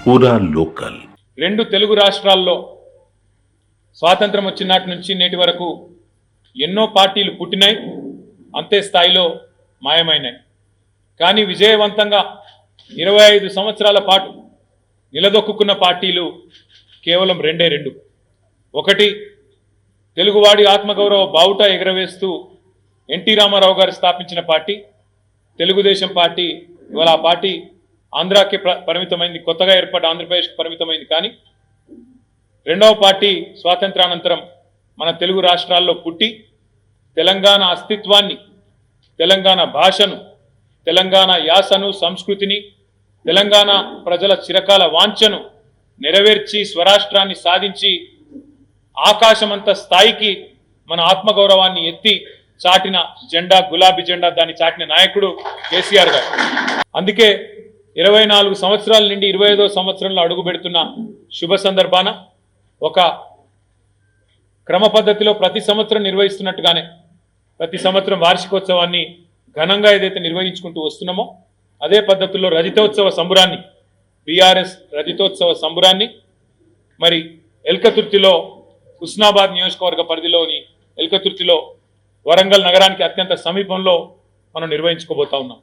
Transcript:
పూరా లోకల్. రెండు తెలుగు రాష్ట్రాల్లో స్వాతంత్రం వచ్చినటి నుంచి నేటి వరకు ఎన్నో పార్టీలు పుట్టినాయి, అంతే స్థాయిలో మాయమైనాయి. కానీ విజయవంతంగా 25 సంవత్సరాల పాటు నిలదొక్కున్న పార్టీలు కేవలం రెండు. ఒకటి, తెలుగువాడి ఆత్మగౌరవ బావుట ఎగరవేస్తూ ఎన్టీ రామారావు గారు స్థాపించిన పార్టీ తెలుగుదేశం పార్టీ. ఇవాళ ఆ పార్టీ ఆంధ్రాకి పరిమితమైంది, కొత్తగా ఏర్పడ్డ ఆంధ్రప్రదేశ్కి పరిమితమైంది. కానీ రెండవ పార్టీ స్వాతంత్రానంతరం మన తెలుగు రాష్ట్రాల్లో పుట్టి తెలంగాణ అస్తిత్వాన్ని, తెలంగాణ భాషను, తెలంగాణ యాసను, సంస్కృతిని, తెలంగాణ ప్రజల చిరకాల వాంఛను నెరవేర్చి స్వరాష్ట్రాన్ని సాధించి ఆకాశమంత స్థాయికి మన ఆత్మగౌరవాన్ని ఎత్తి చాటిన జెండా, గులాబీ జెండా, దాన్ని చాటిన నాయకుడు కేసీఆర్ గారు. అందుకే 24 సంవత్సరాల నుండి 25వ సంవత్సరంలో అడుగు పెడుతున్న శుభ సందర్భాన ఒక క్రమ పద్ధతిలో ప్రతి సంవత్సరం నిర్వహిస్తున్నట్టుగానే ప్రతి సంవత్సరం వార్షికోత్సవాన్ని ఘనంగా ఏదైతే నిర్వహించుకుంటూ వస్తున్నామో అదే పద్ధతిలో రజతోత్సవ సంబురాన్ని, బీఆర్ఎస్ రజతోత్సవ సంబురాన్ని మరి ఎల్కతుర్తిలో, హుస్నాబాద్ నియోజకవర్గ పరిధిలోని ఎల్కతుర్తిలో వరంగల్ నగరానికి అత్యంత సమీపంలో మనం నిర్వహించుకోబోతా ఉన్నాం.